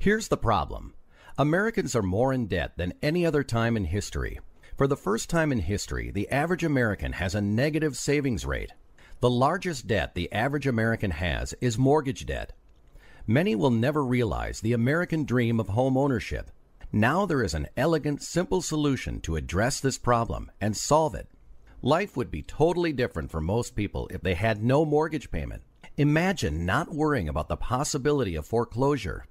Here's the problem. Americans are more in debt than any other time in history. For the first time in history, the average American has a negative savings rate. The largest debt the average American has is mortgage debt. Many will never realize the American dream of home ownership. Now there is an elegant, simple solution to address this problem and solve it. Life would be totally different for most people if they had no mortgage payment. Imagine not worrying about the possibility of foreclosure.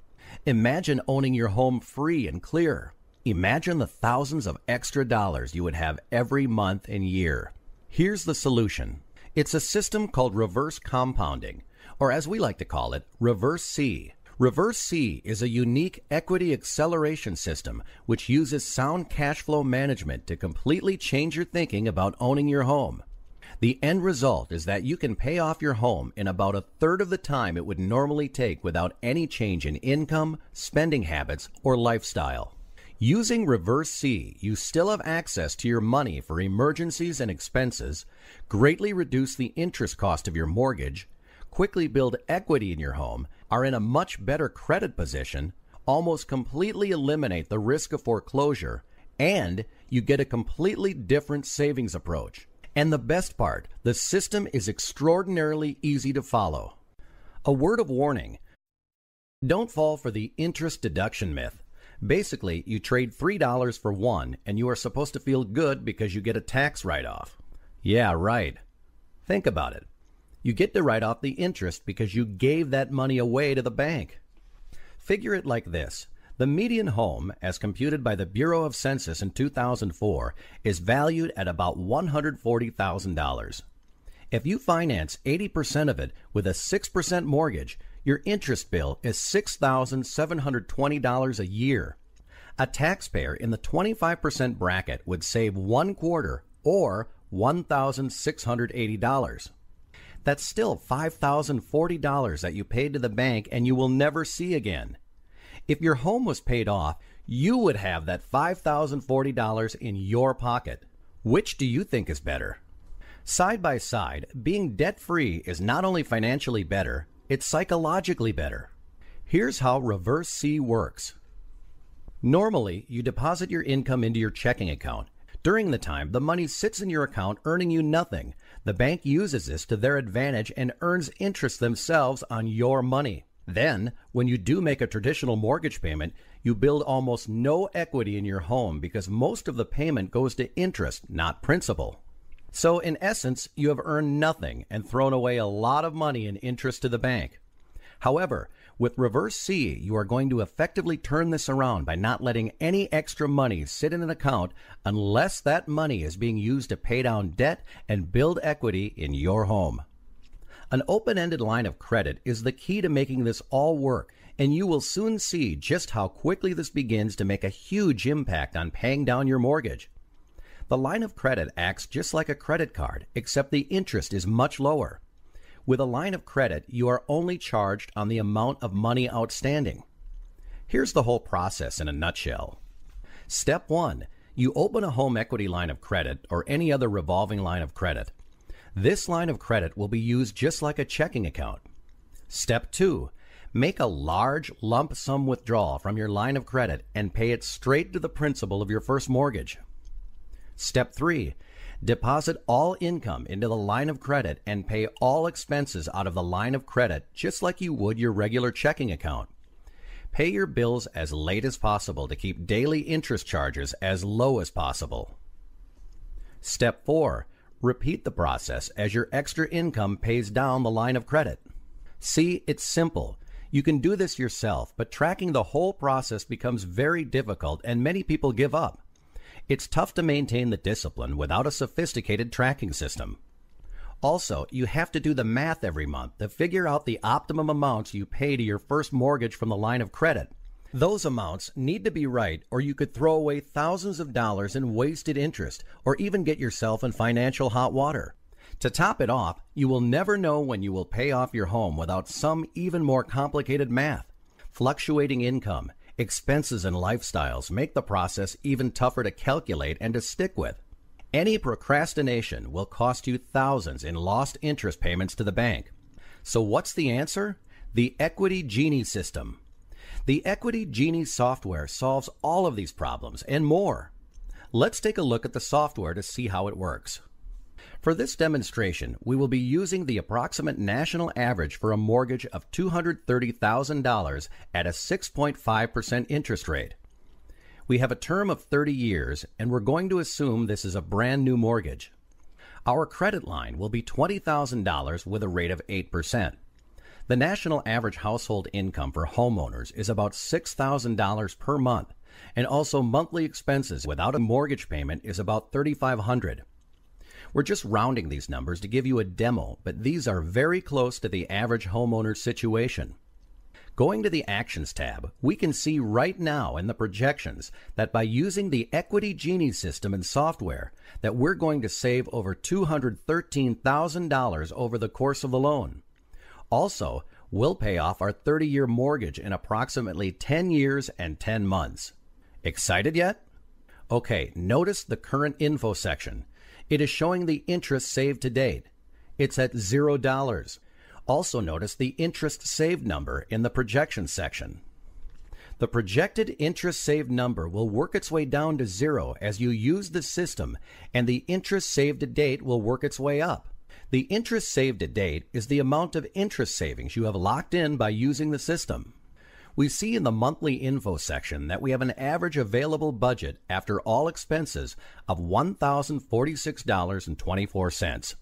Imagine owning your home free and clear. Imagine the thousands of extra dollars you would have every month and year. Here's the solution. It's a system called reverse compounding, or as we like to call it, Reverse C. Reverse C is a unique equity acceleration system which uses sound cash flow management to completely change your thinking about owning your home. The end result is that you can pay off your home in about a third of the time it would normally take without any change in income, spending habits, or lifestyle. Using Reverse C, you still have access to your money for emergencies and expenses, greatly reduce the interest cost of your mortgage, quickly build equity in your home, are in a much better credit position, almost completely eliminate the risk of foreclosure, and you get a completely different savings approach. And the best part, the system is extraordinarily easy to follow. A word of warning. Don't fall for the interest deduction myth. Basically, you trade $3 for $1 and you are supposed to feel good because you get a tax write-off. Yeah, right. Think about it. You get to write off the interest because you gave that money away to the bank. Figure it like this. The median home, as computed by the Bureau of Census in 2004, is valued at about $140,000. If you finance 80% of it with a 6% mortgage, your interest bill is $6,720 a year. A taxpayer in the 25% bracket would save 1/4 or $1,680. That's still $5,040 that you paid to the bank and you will never see again. If your home was paid off, you would have that $5,040 in your pocket. Which do you think is better? Side by side, being debt-free is not only financially better, it's psychologically better. Here's how Reverse C works. Normally, you deposit your income into your checking account. During the time, the money sits in your account earning you nothing. The bank uses this to their advantage and earns interest themselves on your money. Then, when you do make a traditional mortgage payment, you build almost no equity in your home because most of the payment goes to interest, not principal. So, in essence, you have earned nothing and thrown away a lot of money in interest to the bank. However, with Reverse C, you are going to effectively turn this around by not letting any extra money sit in an account unless that money is being used to pay down debt and build equity in your home. An open-ended line of credit is the key to making this all work, and you will soon see just how quickly this begins to make a huge impact on paying down your mortgage. The line of credit acts just like a credit card, except the interest is much lower. With a line of credit, you are only charged on the amount of money outstanding. Here's the whole process in a nutshell. Step 1. You open a home equity line of credit or any other revolving line of credit. This line of credit will be used just like a checking account. Step 2. Make a large lump sum withdrawal from your line of credit and pay it straight to the principal of your first mortgage. Step 3. Deposit all income into the line of credit and pay all expenses out of the line of credit just like you would your regular checking account. Pay your bills as late as possible to keep daily interest charges as low as possible. Step 4. Repeat the process as your extra income pays down the line of credit. See, it's simple. You can do this yourself, but tracking the whole process becomes very difficult and many people give up. It's tough to maintain the discipline without a sophisticated tracking system. Also, you have to do the math every month to figure out the optimum amounts you pay to your first mortgage from the line of credit. Those amounts need to be right, or you could throw away thousands of dollars in wasted interest, or even get yourself in financial hot water. To top it off, you will never know when you will pay off your home without some even more complicated math. Fluctuating income, expenses, and lifestyles make the process even tougher to calculate and to stick with. Any procrastination will cost you thousands in lost interest payments to the bank. So what's the answer? The Equity Genie system. The Equity Genie software solves all of these problems and more. Let's take a look at the software to see how it works. For this demonstration, we will be using the approximate national average for a mortgage of $230,000 at a 6.5% interest rate. We have a term of 30 years, and we're going to assume this is a brand new mortgage. Our credit line will be $20,000 with a rate of 8%. The national average household income for homeowners is about $6,000 per month, and also monthly expenses without a mortgage payment is about $3,500. We're just rounding these numbers to give you a demo, but these are very close to the average homeowner's situation. Going to the Actions tab, we can see right now in the projections that by using the Equity Genie system and software that we're going to save over $213,000 over the course of the loan. Also, we'll pay off our 30-year mortgage in approximately 10 years and 10 months. Excited yet? Okay, notice the current info section. It is showing the interest saved to date. It's at $0. Also notice the interest saved number in the projection section. The projected interest saved number will work its way down to 0 as you use the system, and the interest saved to date will work its way up. The interest saved to date is the amount of interest savings you have locked in by using the system. We see in the monthly info section that we have an average available budget after all expenses of $1,046.24.